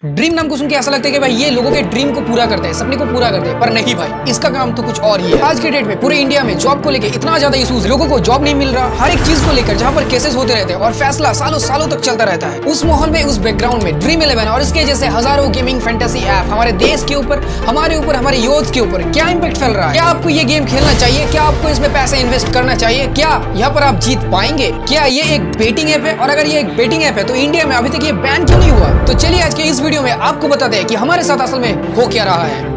Dream नाम को सुन के ऐसा लगता है कि भाई ये लोगों के ड्रीम को पूरा करते हैं, सपने को पूरा करते हैं, पर नहीं भाई, इसका काम तो कुछ और ही है। आज के डेट में पूरे इंडिया में जॉब को लेकर इतना ज्यादा इशूज, लोगों को जॉब नहीं मिल रहा, हर एक चीज को लेकर जहां पर केसेस होते रहते हैं और फैसला सालों सालों तक चलता रहता है। उस माहौल में, उस बैकग्राउंड में ड्रीम 11 और इसके जैसे हजारों गेमिंग फैंटेसी ऐप हमारे देश के ऊपर, हमारे ऊपर, हमारे यूथ के ऊपर क्या इंपैक्ट फैल रहा है। क्या आपको ये गेम खेलना चाहिए? क्या आपको इसमें पैसे इन्वेस्ट करना चाहिए? क्या यहाँ पर आप जीत पाएंगे? क्या ये एक बेटिंग ऐप है? और अगर ये एक बेटिंग ऐप है तो इंडिया में अभी तक ये बैन क्यों नहीं हुआ? तो चलिए आज के इस वीडियो में आपको बता दें कि हमारे साथ असल में हो क्या रहा है।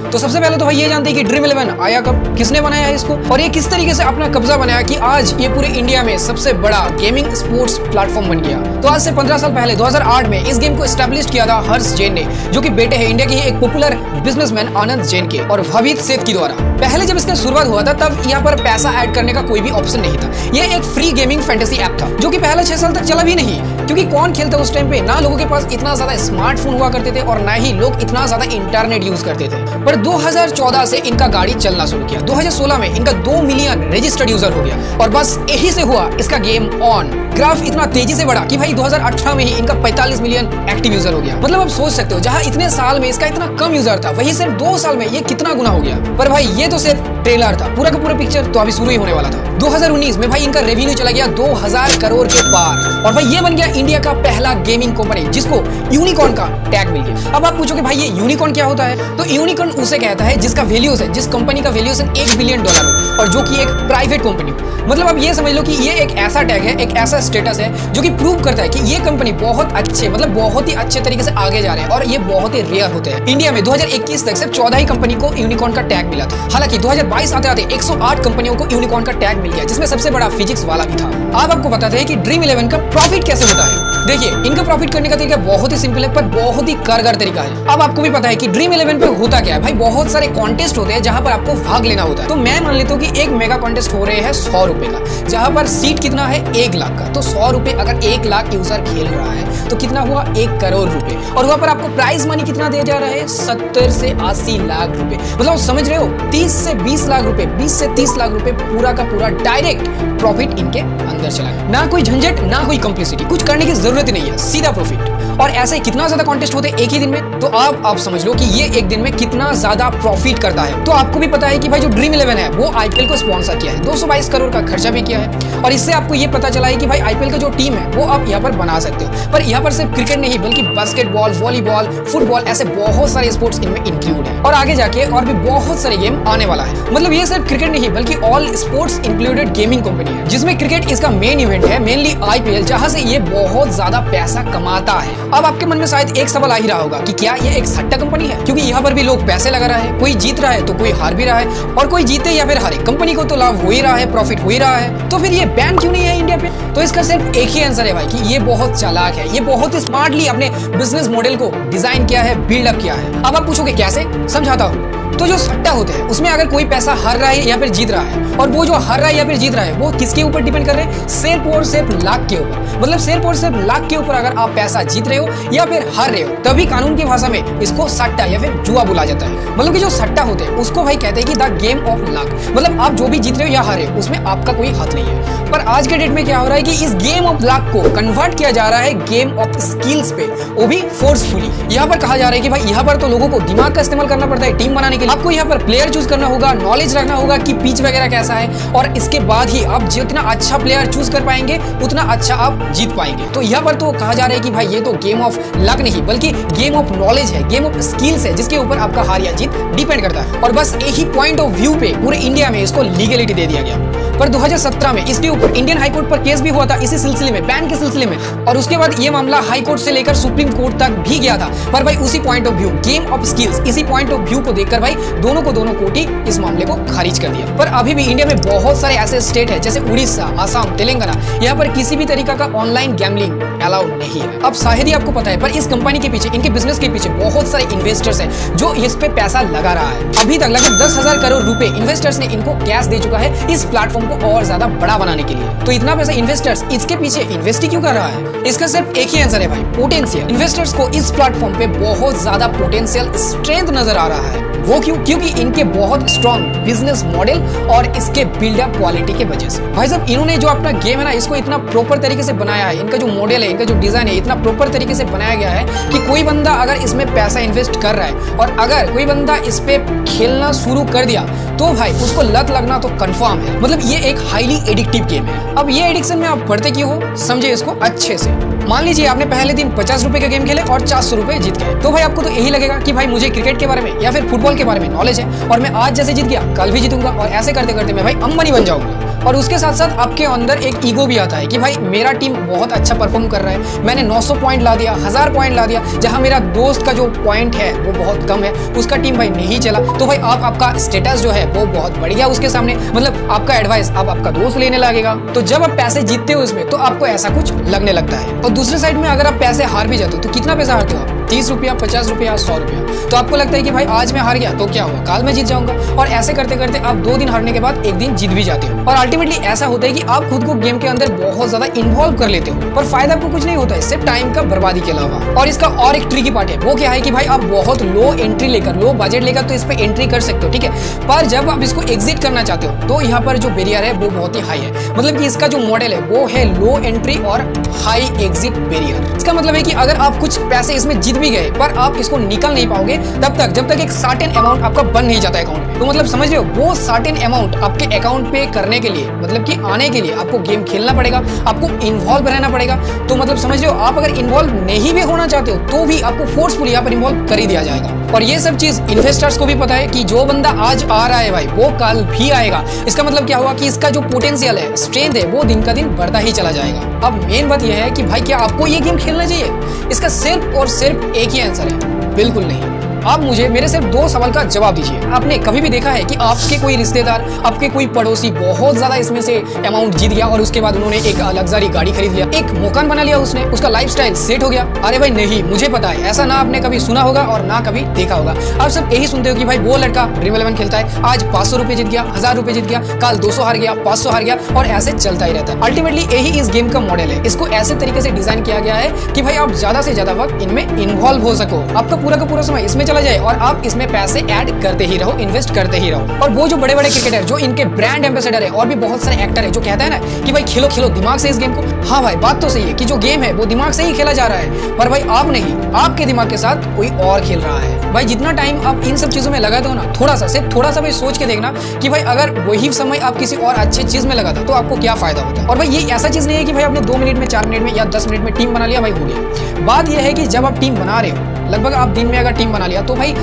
तो सबसे पहले तो भाई ये जानते हैं कि ड्रीम 11 आया कब, किसने बनाया है इसको, और ये किस तरीके से अपना कब्जा बनाया कि आज ये पूरे इंडिया में सबसे बड़ा गेमिंग स्पोर्ट्स प्लेटफॉर्म बन गया। तो आज से 15 साल पहले 2008 में इस गेम को एस्टैब्लिश किया था हर्ष जैन ने, जो कि बेटे हैं इंडिया के एक पॉपुलर बिजनेसमैन आनंद जैन के और भवित सेठ की द्वारा। पहले जब इसका शुरुआत हुआ था तब यहाँ पर पैसा ऐड करने का कोई भी ऑप्शन नहीं था। ये एक फ्री गेमिंग फैंटेसी ऐप था जो कि पहले 6 साल तक चला भी नहीं, क्योंकि कौन खेलता उस टाइम पे, ना लोगों के पास इतना ज्यादा स्मार्टफोन हुआ करते थे और ना ही लोग इतना ज्यादा इंटरनेट यूज करते थे। पर 2014 से इनका गाड़ी चलना शुरू किया। 2016 में इनका 2 मिलियन रजिस्टर्ड यूजर हो गया और बस यही से हुआ इसका गेम ऑन। ग्राफ इतना तेजी से बढ़ा कि भाई 2018 में ही इनका 45 मिलियन एक्टिव यूजर हो गया। मतलब आप सोच सकते हो, जहां इतने साल में इसका इतना कम यूजर था, वही सिर्फ 2 साल में ये कितना गुना हो गया। पर भाई ये तो सिर्फ ट्रेलर था, पूरा का पूरा पिक्चर तो अभी शुरू ही होने वाला था। 2019 में भाई इनका रेवेन्यू चला गया 2000 करोड़ के पार और भाई ये बन गया इंडिया का पहला गेमिंग कंपनी जिसको यूनिकॉर्न का टैग मिल गया। अब आप पूछोगे भाई ये यूनिकॉर्न क्या होता है? तो यूनिकॉर्न उसे कहता है जिसका वैल्यूज है, जिस कंपनी का वैल्यूएशन $1 बिलियन हो और जो कि एक प्राइवेट कंपनी हो। मतलब आप ये समझ लो कि ये एक ऐसा टैग है, एक ऐसा स्टेटस है जो कि प्रूव करता है कि ये कंपनी बहुत अच्छे, मतलब बहुत ही अच्छे तरीके से आगे जा रहे हैं और ये बहुत ही रेयर होते हैं। इंडिया में 2021 तक सिर्फ 14 ही कंपनी को यूनिकॉर्न का टैग मिला था। हालांकि 2022 आते आते 108 कंपनियों को यूनिकॉर्न का टैग मिल गया, जिसमें सबसे बड़ा फिजिक्स वाला भी था। अब आपको बताते हैं कि ड्रीम 11 का प्रॉफिट कैसे होता है। देखिए, इनका प्रॉफिट करने का तरीका बहुत ही सिंपल है पर बहुत ही कारगर तरीका है। अब आपको भी पता है कि ड्रीम 11 पे होता क्या है भाई, बहुत सारे कॉन्टेस्ट होते हैं जहां पर आपको भाग लेना होता है। तो मैं मान लेता हूँ कि एक मेगा कॉन्टेस्ट हो रहे हैं 100 रुपए का, जहां पर सीट कितना है 1 लाख का। तो 100 रुपए अगर 1 लाख यूजर खेल रहा है तो कितना हुआ 1 करोड़ रुपए, और वहां पर आपको प्राइज मनी कितना दिया जा रहा है 70 से 80 लाख रुपए। मतलब समझ रहे हो, 30 से 20 लाख रुपए, 20 से 30 लाख रुपए पूरा का पूरा डायरेक्ट प्रॉफिट इनके अंदर चला गया। ना कोई झंझट, ना कोई कॉम्प्लिसिटी, कुछ करने की जरूरत ही नहीं है, सीधा प्रॉफिट। और ऐसे कितना ज्यादा कॉन्टेस्ट होते हैं एक ही दिन में, तो आप समझ लो कि ये एक दिन में कितना ज्यादा प्रॉफिट करता है। तो आपको भी पता है कि भाई जो ड्रीम 11 है वो आईपीएल को स्पॉन्सर किया है, 222 करोड़ का खर्चा भी किया है। और इससे आपको ये पता चला है कि भाई आईपीएल का जो टीम है वो आप यहाँ पर बना सकते हो। पर यहाँ पर सिर्फ क्रिकेट नहीं बल्कि बास्केटबॉल, वॉलीबॉल, फुटबॉल, ऐसे बहुत सारे स्पोर्ट्स इनमें इंक्लूड है। और आगे जाके और भी बहुत सारे गेम आने वाला है। मतलब ये सिर्फ क्रिकेट नहीं बल्कि all sports included gaming company है, जिसमें क्रिकेट इसका मेन इवेंट है, मेनली आईपीएल, जहां से ये बहुत ज्यादा पैसा कमाता है। अब आपके मन में शायद एक सवाल आ ही रहा होगा कि क्या ये एक सट्टा कंपनी है, क्योंकि यहाँ पर भी लोग पैसे लगा रहे हैं, कोई जीत रहा है तो कोई हार भी रहा है, और कोई जीते या फिर हारे कंपनी को तो लाभ हो ही रहा है, प्रॉफिट हो ही रहा है। तो फिर ये बैन क्यों नहीं है इंडिया पे? तो इसका सिर्फ एक ही आंसर है भाई कि ये बहुत चालाक है, ये बहुत स्मार्टली अपने बिजनेस मॉडल को डिजाइन किया है, बिल्डअप किया है। अब आप पूछोगे कैसे, समझाता हूँ। तो जो सट्टा होते हैं उसमें अगर कोई पैसा हार रहा है या फिर जीत रहा है, और वो जो हार रहा है या फिर जीत रहा है वो किसके ऊपर डिपेंड कर रहे हैं, सिर्फ और सिर्फ लाख के ऊपर। मतलब सिर्फ और सिर्फ लाख के ऊपर अगर आप पैसा जीत रहे हो या फिर हार रहे हो, तभी कानून की भाषा में इसको सट्टा या फिर जुआ बोला जाता है। मतलब कि जो सट्टा होते हैं उसको भाई कहते हैं कि द गेम ऑफ लक। मतलब आप जो भी जीत रहे हो या हारे हो उसमें आपका कोई हाथ नहीं है। पर आज के डेट में क्या हो रहा है कि इस गेम ऑफ लक को कन्वर्ट किया जा रहा है गेम ऑफ स्किल्स पे, वो भी फोर्सफुली। यहाँ पर कहा जा रहा है कि भाई यहाँ पर तो लोगों को दिमाग का इस्तेमाल करना पड़ता है टीम बनाने के लिए। आपको यहाँ पर प्लेयर चूज करना होगा, नॉलेज रखना होगा कि पिच वगैरह कैसा है, और इसके बाद ही आप जितना अच्छा प्लेयर चूज कर पाएंगे उतना अच्छा आप जीत पाएंगे। तो यहाँ पर तो कहा जा रहा है कि भाई ये तो गेम ऑफ लक नहीं बल्कि गेम ऑफ नॉलेज है, गेम ऑफ स्किल्स है, जिसके ऊपर आपका हार या जीत डिपेंड करता है। और बस एक ही पॉइंट ऑफ व्यू पे पूरे इंडिया में इसको लीगलिटी दे दिया गया। पर 2017 में इसके ऊपर इंडियन हाई कोर्ट पर केस भी हुआ था इसी सिलसिले में, बैन के सिलसिले में, और उसके बाद ये मामला हाई कोर्ट से लेकर सुप्रीम कोर्ट तक भी गया था। पर भाई उसी point of view, game of skills, इसी पॉइंट ऑफ व्यू को देखकर भाई दोनों कोर्ट ही इस मामले को खारिज कर दिया। पर अभी भी इंडिया में बहुत सारे ऐसे स्टेट है जैसे उड़ीसा, आसाम, तेलंगाना, यहाँ पर किसी भी तरीका का ऑनलाइन गैम्बलिंग अलाउड नहीं है। अब शायद ही आपको पता है पर इस कंपनी के पीछे, इनके बिजनेस के पीछे बहुत सारे इन्वेस्टर्स हैं जो इस पे पैसा लगा रहा है। अभी तक लगभग 10,000 करोड़ रुपए इन्वेस्टर्स ने इनको कैश दे चुका है इस प्लेटफॉर्म को और ज्यादा बड़ा बनाने के लिए। तो इतना पैसा इन्वेस्टर्स इसके पीछे इन्वेस्ट क्यों कर रहा है? इसका सिर्फ एक ही आंसर है भाई, पोटेंशियल। इन्वेस्टर्स को इस प्लेटफॉर्म पे बहुत ज्यादा पोटेंशियल स्ट्रेंथ नजर आ रहा है। वो क्यों? क्योंकि इनके बहुत स्ट्रॉन्ग बिजनेस मॉडल और इसके बिल्डअप क्वालिटी के वजह से। भाई साहब, इन्होंने जो अपना गेम है ना, इसको इतना प्रॉपर तरीके से बनाया है। इनका जो मॉडल है, इनका जो डिजाइन है, इतना प्रॉपर तरीके से बनाया गया है कि कोई बंदा अगर इसमें पैसा इन्वेस्ट कर रहा है और अगर कोई बंदा इस पे खेलना शुरू कर दिया तो भाई उसको लत लगना तो कंफर्म है। मतलब ये एक हाईली एडिक्टिव गेम है। अब ये एडिक्शन में आप पढ़ते क्यों हो, समझे इसको अच्छे से। मान लीजिए आपने पहले दिन 50 रुपए का गेम खेले और 400 रुपए जीत गए, तो भाई आपको तो यही लगेगा कि भाई मुझे क्रिकेट के बारे में या फिर फुटबॉल के बारे में नॉलेज है और मैं आज जैसे जीत गया कल भी जीतूंगा, और ऐसे करते करते मैं भाई अंबानी बन जाऊंगा। और उसके साथ साथ आपके अंदर एक ईगो भी आता है कि भाई मेरा टीम बहुत अच्छा परफॉर्म कर रहा है, मैंने 900 पॉइंट ला दिया, 1000 पॉइंट ला दिया, जहां मेरा दोस्त का जो पॉइंट है वो बहुत कम है, उसका टीम भाई नहीं चला, तो भाई आपका स्टेटस जो है वो बहुत बढ़ गया उसके सामने। मतलब आपका एडवाइस आपका दोस्त लेने लगेगा। तो जब आप पैसे जीतते हो इसमें तो आपको ऐसा कुछ लगने लगता है। और दूसरे साइड में अगर आप पैसे हार भी जाते हो तो कितना पैसा हारते हो आप? 30 रुपया, 50 रुपया, 100 रुपया। तो आपको लगता है कि भाई आज मैं हार गया तो क्या हुआ, कल मैं जीत जाऊंगा। और ऐसे करते करते आप 2 दिन हारने के बाद एक दिन जीत भी जाते हो। और अल्टीमेटली ऐसा होता है कि आप खुद को गेम के अंदर बहुत ज्यादा इन्वॉल्व कर लेते हो, पर फायदा आपको कुछ नहीं होता है, सिर्फ टाइम का बर्बादी के अलावा। और इसका और एक ट्रिकी पार्ट है, वो क्या है कि भाई आप बहुत लो एंट्री लेकर, लो बजट लेकर तो इस पे एंट्री कर सकते हो, ठीक है। पर जब आप इसको एग्जिट करना चाहते हो तो यहाँ पर जो बैरियर है वो बहुत ही हाई है। मतलब कि इसका जो मॉडल है वो है लो एंट्री और हाई एग्जिट बैरियर। इसका मतलब है कि अगर आप कुछ पैसे इसमें जीत भी गए पर आप इसको निकल नहीं पाओगे तब तक जब तक एक सर्टेन अमाउंट आपका बन नहीं जाता अकाउंट में। तो मतलब समझ रहे हो, वो सर्टेन अमाउंट आपके अकाउंट पे करने के लिए, मतलब कि आने के लिए आपको गेम खेलना पड़ेगा, आपको इन्वॉल्व रहना पड़ेगा। तो मतलब समझ रहे हो, आप अगर इन्वॉल्व नहीं भी होना चाहते हो तो भी आपको फोर्सफुली यहाँ पर इन्वॉल्व कर ही दिया जाएगा। और ये सब चीज इन्वेस्टर्स को भी पता है कि जो बंदा आज आ रहा है भाई वो कल भी आएगा। इसका मतलब क्या हुआ कि इसका जो पोटेंशियल है, स्ट्रेंथ है, वो दिन का दिन बढ़ता ही चला जाएगा। अब मेन बात यह है कि भाई क्या आपको ये गेम खेलना चाहिए? इसका सिर्फ और सिर्फ एक ही आंसर है, बिल्कुल नहीं। आप मुझे मेरे सिर्फ 2 सवाल का जवाब दीजिए। आपने कभी भी देखा है कि आपके कोई रिश्तेदार, आपके कोई पड़ोसी बहुत ज्यादा इसमें से अमाउंट जीत गया और उसके बाद उन्होंने एक लग्जरी गाड़ी खरीद लिया, एक मकान बना लिया, उसने उसका लाइफस्टाइल सेट हो गया? अरे भाई नहीं, मुझे पता है ऐसा ना आपने कभी सुना होगा और ना कभी देखा होगा। आप सब यही सुनते हो कि भाई वो लड़का ड्रीम 11 खेलता है, आज 500 रुपए जीत गया, 1000 रुपए जीत गया, कल 200 हार गया, 500 हार गया, और ऐसे चलता ही रहता है। अल्टीमेटली यही इस गेम का मॉडल है। इसको ऐसे तरीके से डिजाइन किया गया है कि भाई आप ज्यादा से ज्यादा वक्त इनमें इन्वॉल्व हो सको, आपका पूरा का पूरा समय इसमें चला जाए और आप इसमें पैसे ऐड करते ही रहो, इन्वेस्ट करते ही रहो। और वो जो बड़े बड़े क्रिकेटर, जो इनके ब्रांड एम्बेसडर है और भी बहुत सारे एक्टर है, जो कहता है ना कि भाई खेलो खेलो दिमाग से इस गेम को। हाँ भाई, बात तो सही है कि जो गेम है वो दिमाग से ही खेला जा रहा है, पर भाई आप नहीं, आपके दिमाग के साथ कोई और खेल रहा है। भाई जितना टाइम आप इन सब चीजों में लगा दो ना, थोड़ा सा, सिर्फ थोड़ा सा भाई सोच के देखना कि भाई अगर वही समय आप किसी और अच्छी चीज में लगाता तो आपको क्या फायदा होता। और भाई ये ऐसा चीज नहीं है कि भाई आपने 2 मिनट में, 4 मिनट में या 10 मिनट में टीम बना लिया, भाई हो गया। बात यह है कि जब आप टीम बना रहे हो, लगभग आप दिन में अगर टीम बना लिया तो भाई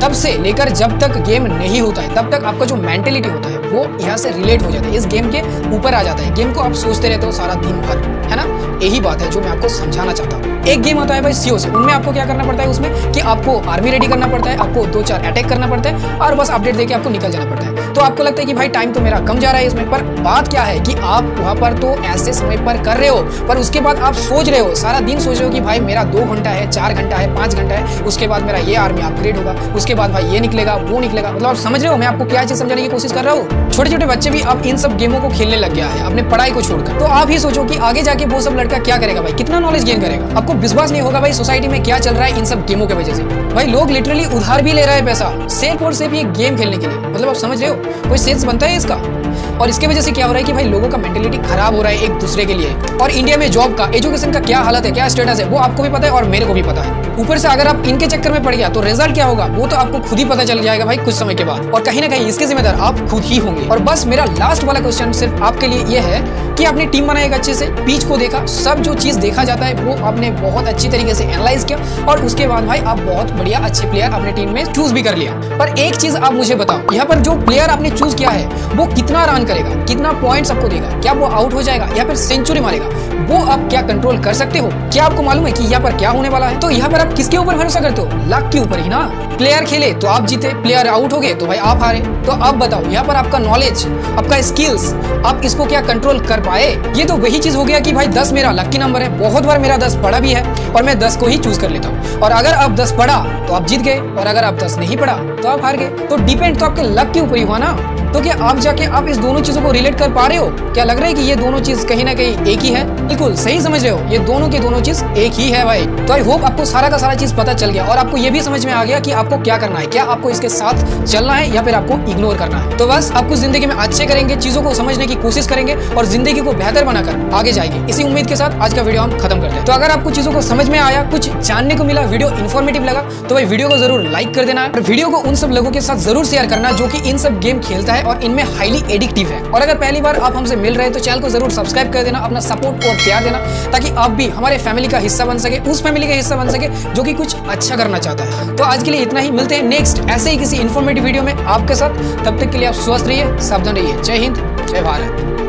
तब से लेकर जब तक गेम नहीं होता है तब तक आपका जो मेंटेलिटी होता है वो यहाँ से रिलेट हो जाता है, इस गेम के ऊपर आ जाता है। गेम को आप सोचते रहते हो सारा दिन भर, है ना। यही बात है जो मैं आपको समझाना चाहता हूँ। एक गेम आता है भाई COC, उनमें आपको क्या करना पड़ता है उसमें कि आपको आर्मी रेडी करना पड़ता है, आपको 2-4 अटैक करना पड़ता है और बस अपडेट देके आपको निकल जाना पड़ता है। तो आपको लगता है कि भाई टाइम तो मेरा कम जा रहा है इसमें, पर बात क्या है कि आप वहां पर तो ऐसे समय पर कर रहे हो, पर उसके बाद आप सोच रहे हो, सारा दिन सोच रहे हो कि भाई मेरा 2 घंटा है, 4 घंटा है, 5 घंटा है, उसके बाद मेरा ये आर्मी अपग्रेड होगा, उसके बाद भाई ये निकलेगा, वो निकलेगा। मतलब आप समझ रहे हो मैं आपको क्या चीज समझाने की कोशिश कर रहा हूँ। छोटे छोटे बच्चे भी अब इन सब गेमों को खेलने लग गया है अपने पढ़ाई को छोड़कर। तो आप ही सोचो कि आगे जाके वो सब लड़का क्या करेगा भाई, कितना नॉलेज गेन करेगा। आपको विश्वास नहीं होगा भाई सोसाइटी में क्या चल रहा है इन सब गेमों की वजह से। भाई लोग लिटरली उधार भी ले रहा है पैसा सिर्फ और सिर्फ ये गेम खेलने के लिए। मतलब आप समझ रहे हो, कोई सेंस बनता है इसका। और इसके वजह से क्या हो रहा है कि भाई लोगों का मेंटेलिटी खराब हो रहा है एक दूसरे के लिए। और इंडिया में जॉब का, एजुकेशन का क्या हालत है, क्या स्टेटस है, वो आपको भी पता है और मेरे को भी पता है। ऊपर से अगर आप इनके चक्कर में पड़ गया तो रिजल्ट क्या होगा वो तो आपको खुद ही पता चल जाएगा भाई कुछ समय के बाद। और कहीं ना कहीं इसके जिम्मेदार आप खुद ही होंगे। और बस मेरा लास्ट वाला क्वेश्चन सिर्फ आपके लिए ये है कि आपने टीम बनाएगा अच्छे से, पिच को देखा, सब जो चीज देखा जाता है वो आपने बहुत अच्छी तरीके से एनालाइज किया और उसके बाद भाई आप बहुत बढ़िया अच्छे प्लेयर अपने टीम में चूज भी कर लिया। पर एक चीज आप मुझे बताओ, यहाँ पर जो प्लेयर आपने चूज किया है वो कितना रन करेगा, कितना पॉइंट्स आपको देगा, क्या वो आउट हो जाएगा या फिर सेंचुरी मारेगा, वो आप क्या कंट्रोल कर सकते हो? क्या आपको मालूम है कि यहाँ पर क्या होने वाला है? तो यहाँ पर आप किसके ऊपर भरोसा करते हो? लक के ऊपर ही ना। प्लेयर खेले तो आप जीते, प्लेयर आउट हो गए तो भाई आप हारे। तो अब बताओ यहाँ पर आपका नॉलेज, आपका स्किल्स, आप इसको क्या कंट्रोल कर पाए? ये तो वही चीज हो गया कि भाई 10 मेरा लकी नंबर है, बहुत बार मेरा 10 पड़ा भी है और मैं 10 को ही चूज कर लेता हूँ। और अगर आप 10 पड़ा तो आप जीत गए और अगर आप 10 नहीं पड़ा तो आप हार गए। तो डिपेंड तो आपके लक के ऊपर ही हुआ ना। तो क्या आप जाके आप इस दोनों चीजों को रिलेट कर पा रहे हो? क्या लग रहा है कि ये दोनों चीज कहीं ना कहीं एक ही है? बिल्कुल सही समझ रहे हो, ये दोनों की दोनों चीज एक ही है भाई। तो आई होप आपको सारा का सारा चीज पता चल गया और आपको ये भी समझ में आ गया कि आपको क्या करना है, क्या आपको इसके साथ चलना है या फिर आपको इग्नोर करना है। तो बस आपको जिंदगी में अच्छे करेंगे, चीजों को समझने की कोशिश करेंगे और जिंदगी को बेहतर बनाकर आगे जाएंगे। इसी उम्मीद के साथ आज का वीडियो हम खत्म करते हैं। तो अगर आपको चीजों को समझ में आया, कुछ जानने को मिला, वीडियो इन्फॉर्मेटिव लगा तो भाई वीडियो को जरूर लाइक कर देना और वीडियो को उन सब लोगों के साथ जरूर शेयर करना जो कि इन सब गेम खेलता है और इनमें हाईली एडिक्टिव है। और अगर पहली बार आप हमसे मिल रहे हैं तो चैनल को जरूर सब्सक्राइब कर देना, अपना सपोर्ट और प्यार देना ताकि आप भी हमारे फैमिली का हिस्सा बन सके, उस फैमिली का हिस्सा बन सके जो कि कुछ अच्छा करना चाहता है। तो आज के लिए इतना ही, मिलते हैं नेक्स्ट ऐसे ही किसी इन्फॉर्मेटिव वीडियो में आपके साथ। तब तक के लिए आप स्वस्थ रहिए, सावधान रहिए। जय हिंद, जय भारत।